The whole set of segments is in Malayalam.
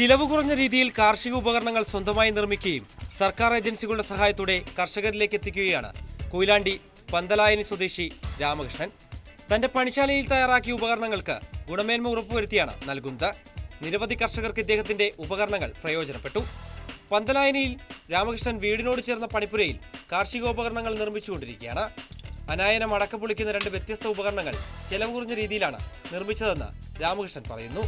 ചിലവ് കുറഞ്ഞ രീതിയിൽ കാർഷിക ഉപകരണങ്ങൾ സ്വന്തമായി നിർമ്മിക്കുകയും സർക്കാർ ഏജൻസികളുടെ സഹായത്തോടെ കർഷകരിലേക്ക് എത്തിക്കുകയാണ് കൊയിലാണ്ടി പന്തലായനി സ്വദേശി രാമകൃഷ്ണൻ. തന്റെ പണിശാലയിൽ തയ്യാറാക്കിയ ഉപകരണങ്ങൾക്ക് ഗുണമേന്മ ഉറപ്പുവരുത്തിയാണ് നൽകുന്നത്. നിരവധി കർഷകർക്ക് ഇദ്ദേഹത്തിന്റെ ഉപകരണങ്ങൾ പ്രയോജനപ്പെട്ടു. പന്തലായനിയിൽ രാമകൃഷ്ണൻ വീടിനോട് ചേർന്ന പണിപ്പുരയിൽ കാർഷികോപകരണങ്ങൾ നിർമ്മിച്ചുകൊണ്ടിരിക്കുകയാണ്. അനായനം അടക്കപ്പൊളിക്കുന്ന 2 വ്യത്യസ്ത ഉപകരണങ്ങൾ ചെലവ് കുറഞ്ഞ രീതിയിലാണ് നിർമ്മിച്ചതെന്ന് രാമകൃഷ്ണൻ പറയുന്നു.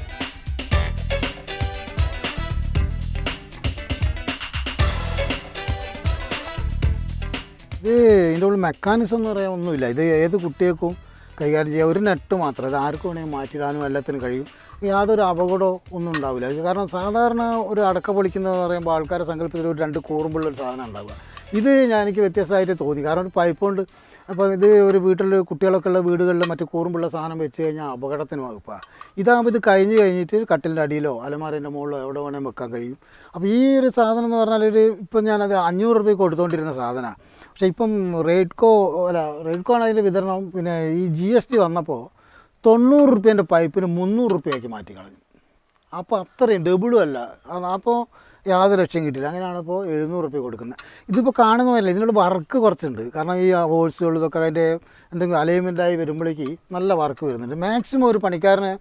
ഇതിൻ്റെ ഉള്ളിൽ മെക്കാനിസം എന്ന് പറയാൻ ഒന്നുമില്ല. ഇത് ഏത് കുട്ടികൾക്കും കൈകാര്യം ചെയ്യാം. ഒരു നെറ്റ് മാത്രം, ഇത് ആർക്കും വേണമെങ്കിൽ മാറ്റിയിടാനും എല്ലാത്തിനും കഴിയും. യാതൊരു അപകടവും ഒന്നും ഉണ്ടാവില്ല. കാരണം സാധാരണ ഒരു അടക്ക പൊളിക്കുന്നതെന്ന് പറയുമ്പോൾ ആൾക്കാരെ സങ്കല്പത്തിൽ ഒരു 2 കൂറുമ്പുള്ളൊരു സാധനം ഉണ്ടാവുക. ഇത് എനിക്ക് വ്യത്യസ്തമായിട്ട് തോന്നി. കാരണം ഒരു പൈപ്പ് കൊണ്ട്, അപ്പോൾ ഇത് ഒരു വീട്ടിൽ കുട്ടികളൊക്കെ ഉള്ള വീടുകളിൽ മറ്റു കൂറുമ്പുള്ള സാധനം വെച്ച് കഴിഞ്ഞാൽ അപകടത്തിന് വകുപ്പാണ്. ഇതാകുമ്പോൾ ഇത് കഴിഞ്ഞിട്ട് കട്ടിലിൻ്റെ അടിയിലോ അലമാരേൻ്റെ മുകളിലോ എവിടെ വേണമെങ്കിൽ വെക്കാൻ കഴിയും. അപ്പോൾ ഈ ഒരു സാധനം എന്ന് പറഞ്ഞാൽ ഇപ്പം ഞാനത് 500 രൂപയ്ക്ക് കൊടുത്തുകൊണ്ടിരുന്ന സാധനമാണ്. പക്ഷേ ഇപ്പം റെയ്ഡ്കോ ആണ് അതിൻ്റെ വിതരണം. പിന്നെ ഈ GST വന്നപ്പോൾ 90 രൂപേൻ്റെ പൈപ്പിന് 300 രൂപയാക്കി മാറ്റി കളഞ്ഞു. അപ്പോൾ അത്രയും ഡബിളും അല്ല. അപ്പോൾ യാതൊരു രക്ഷയും കിട്ടില്ല. അങ്ങനെയാണ് ഇപ്പോൾ 700 രൂപ കൊടുക്കുന്നത്. ഇതിപ്പോൾ കാണുന്നതല്ല, ഇതിനുള്ള വർക്ക് കുറച്ചുണ്ട്. കാരണം ഈ ഹോൾസുകൾ ഇതൊക്കെ അതിൻ്റെ എന്തെങ്കിലും അലൈൻമെൻറ്റായി വരുമ്പോഴേക്ക് നല്ല വർക്ക് വരുന്നുണ്ട്. മാക്സിമം ഒരു പണിക്കാരനെ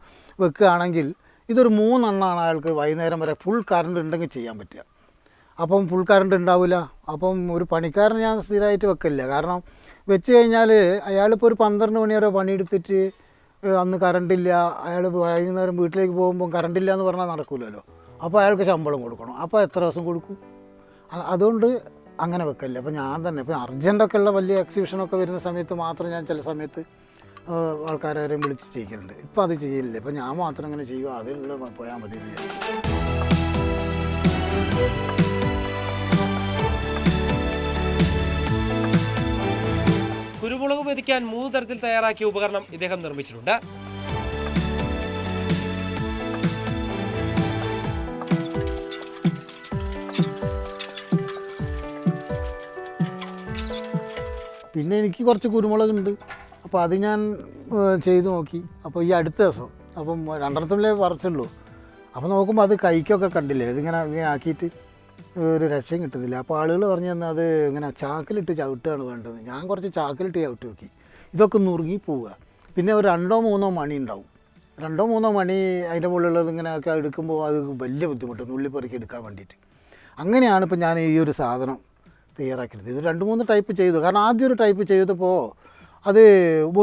വെക്കുകയാണെങ്കിൽ ഇതൊരു 3 എണ്ണമാണ് അയാൾക്ക് വൈകുന്നേരം വരെ ഫുൾ കറണ്ട് ഉണ്ടെങ്കിൽ ചെയ്യാൻ പറ്റുക. അപ്പം ഫുൾ കറണ്ട് ഉണ്ടാവില്ല. അപ്പം ഒരു പണിക്കാരൻ ഞാൻ സ്ഥിരമായിട്ട് വെക്കില്ല. കാരണം വെച്ച് കഴിഞ്ഞാൽ അയാളിപ്പോൾ ഒരു 12 മണി വരെ പണിയെടുത്തിട്ട് അന്ന് കറണ്ടില്ല, അയാൾ വൈകുന്നേരം വീട്ടിലേക്ക് പോകുമ്പോൾ കറണ്ടില്ല എന്ന് പറഞ്ഞാൽ നടക്കില്ലല്ലോ. അപ്പോൾ അയാൾക്ക് ശമ്പളം കൊടുക്കണം. അപ്പോൾ എത്ര ദിവസം കൊടുക്കും? അതുകൊണ്ട് അങ്ങനെ വെക്കില്ല. അപ്പോൾ ഞാൻ തന്നെ ഇപ്പം അർജൻറ്റൊക്കെ ഉള്ള വലിയ എക്സിബിഷനൊക്കെ വരുന്ന സമയത്ത് മാത്രം ഞാൻ ചില സമയത്ത് ആൾക്കാരെ വിളിച്ച് ചെയ്യിക്കലുണ്ട്. ഇപ്പം അത് ചെയ്യില്ല. ഇപ്പം ഞാൻ മാത്രം അങ്ങനെ ചെയ്യുക, അതിലുള്ള പോയാൽ മതി. കുരുമുളക് മെതിക്കാൻ 3 തരത്തിൽ തയ്യാറാക്കിയ ഉപകരണം ഇദ്ദേഹം നിർമ്മിച്ചിട്ടുണ്ട്. പിന്നെ എനിക്ക് കുറച്ച് കുരുമുളകുണ്ട്. അപ്പോൾ അത് ഞാൻ ചെയ്തു നോക്കി. അപ്പോൾ ഈ അടുത്ത ദിവസം അപ്പം 2 പറിച്ചുള്ളൂ. അപ്പോൾ നോക്കുമ്പോൾ അത് കൈക്കൊക്കെ കണ്ടില്ലേ, ഇതിങ്ങനെ ആക്കിയിട്ട് ഒരു രക്ഷയും കിട്ടുന്നില്ല. അപ്പോൾ ആളുകൾ പറഞ്ഞു തന്നാൽ അത് ഇങ്ങനെ ചാക്കിലിട്ട് ചവിട്ടുകയാണ് വേണ്ടത്. ഞാൻ കുറച്ച് ചാക്കിലിട്ട് ചവിട്ടി നോക്കി. ഇതൊക്കെ നുറുങ്ങി പോവുക. പിന്നെ ഒരു 2-3 മണി ഉണ്ടാവും. 2-3 മണി അതിൻ്റെ മുകളിലുള്ളത് ഇങ്ങനെയൊക്കെ എടുക്കുമ്പോൾ അത് വലിയ ബുദ്ധിമുട്ട്, നുള്ളിപ്പെറുക്കി എടുക്കാൻ വേണ്ടിയിട്ട്. അങ്ങനെയാണ് ഇപ്പോൾ ഞാൻ ഈ ഒരു സാധനം തയ്യാറാക്കിയെടുത്തത്. ഇത് 2-3 ടൈപ്പ് ചെയ്തു. കാരണം ആദ്യം ഒരു ടൈപ്പ് ചെയ്തപ്പോൾ അത്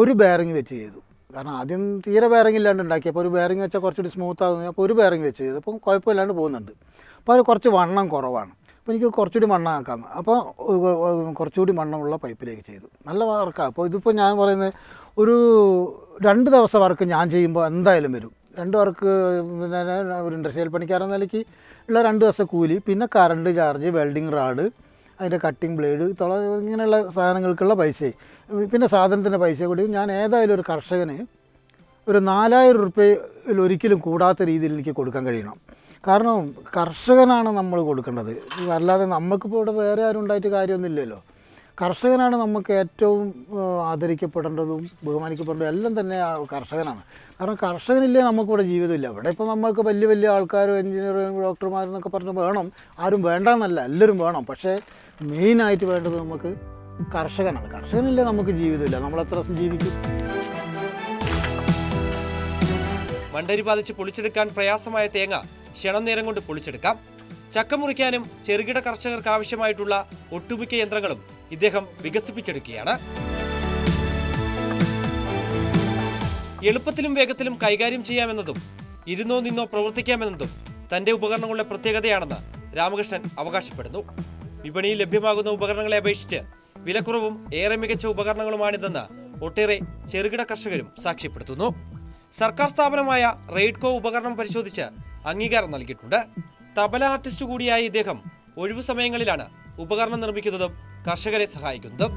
ഒരു ബെയറിങ് വെച്ച് ചെയ്തു. കാരണം ആദ്യം തീരെ ബെയറിങ് ഇല്ലാണ്ട് ഉണ്ടാക്കി. അപ്പോൾ ഒരു ബെയറിങ് വെച്ചാൽ കുറച്ചുകൂടി സ്മൂത്ത് ആകുന്നു. അപ്പോൾ ഒരു ബെയറിങ് വെച്ച് ചെയ്തു. അപ്പം കുഴപ്പമില്ലാണ്ട് പോകുന്നുണ്ട്. അപ്പോൾ അത് കുറച്ച് വണ്ണം കുറവാണ്. അപ്പോൾ എനിക്ക് കുറച്ചുകൂടി വണ്ണം ആക്കാം. അപ്പോൾ കുറച്ചുകൂടി വണ്ണമുള്ള പൈപ്പിലേക്ക് ചെയ്തു. നല്ല വർക്കാണ്. അപ്പോൾ ഇതിപ്പോൾ ഞാൻ പറയുന്നത് ഒരു 2 ദിവസം വർക്ക് ഞാൻ ചെയ്യുമ്പോൾ എന്തായാലും വരും. 2 വർക്ക് പിന്നെ ഒരു ഇൻഡസ്ട്രിയൽ പണിക്കാരെന്ന നിലയ്ക്ക് ഉള്ള 2 ദിവസം കൂലി, പിന്നെ കറണ്ട് ചാർജ്, വെൽഡിങ് റാഡ്, അതിൻ്റെ കട്ടിങ് ബ്ലേഡ്, ഇങ്ങനെയുള്ള സാധനങ്ങൾക്കുള്ള പൈസ, പിന്നെ സാധനത്തിൻ്റെ പൈസ കൂടി ഞാൻ ഏതായാലും ഒരു കർഷകന് ഒരു 4000 രൂപയിൽ ഒരിക്കലും കൂടാത്ത രീതിയിൽ എനിക്ക് കൊടുക്കാൻ കഴിയണം. കാരണം കർഷകനാണ് നമ്മൾ കൊടുക്കേണ്ടത്. അല്ലാതെ നമുക്കിപ്പോൾ ഇവിടെ വേറെ ആരും ഉണ്ടായിട്ട് കാര്യമൊന്നുമില്ലല്ലോ. കർഷകനാണ് നമുക്ക് ഏറ്റവും ആദരിക്കപ്പെടേണ്ടതും ബഹുമാനിക്കപ്പെടേണ്ടതും എല്ലാം തന്നെ കർഷകനാണ്. കാരണം കർഷകനില്ലേ നമുക്കിവിടെ ജീവിതമില്ല. ഇവിടെ ഇപ്പോൾ നമ്മൾക്ക് വലിയ വലിയ ആൾക്കാരും എഞ്ചിനീയറും ഡോക്ടർമാരെന്നൊക്കെ പറഞ്ഞ് വേണം. ആരും വേണ്ടെന്നല്ല, എല്ലാവരും വേണം. പക്ഷേ മെയിനായിട്ട് വേണ്ടത് നമുക്ക് കർഷകനാണ്. കർഷകനില്ലേ നമുക്ക് ജീവിതമില്ല. നമ്മൾ എത്ര ദിവസം ജീവിക്കും? മണ്ടരി ബാധിച്ച് പൊളിച്ചെടുക്കാൻ പ്രയാസമായ തേങ്ങ ക്ഷണം നേരം കൊണ്ട് പൊളിച്ചെടുക്കാം. ചക്ക മുറിക്കാനും ചെറുകിട കർഷകർക്ക് ആവശ്യമായിട്ടുള്ള ഒട്ടുമിക്ക യന്ത്രങ്ങളും ഇദ്ദേഹം വികസിപ്പിച്ചെടുക്കുകയാണ്. എളുപ്പത്തിലും വേഗത്തിലും കൈകാര്യം ചെയ്യാമെന്നതും ഇരുന്നോ നിന്നോ പ്രവർത്തിക്കാമെന്നതും തന്റെ ഉപകരണങ്ങളുടെ പ്രത്യേകതയാണെന്ന് രാമകൃഷ്ണൻ അവകാശപ്പെടുന്നു. വിപണിയിൽ ലഭ്യമാകുന്ന ഉപകരണങ്ങളെ അപേക്ഷിച്ച് വിലക്കുറവും ഏറെ മികച്ച ഉപകരണങ്ങളുമാണിതെന്ന് ഒട്ടേറെ ചെറുകിട കർഷകരും സാക്ഷ്യപ്പെടുത്തുന്നു. സർക്കാർ സ്ഥാപനമായ റെയ്ഡ്കോ ഉപകരണം പരിശോധിച്ച് അംഗീകാരം നൽകിയിട്ടുണ്ട്. തബല ആർട്ടിസ്റ്റ് കൂടിയായ ഇദ്ദേഹം ഒഴിവു സമയങ്ങളിലാണ് ഉപകരണം നിർമ്മിക്കുന്നതും കർഷകരെ സഹായിക്കുന്നതും.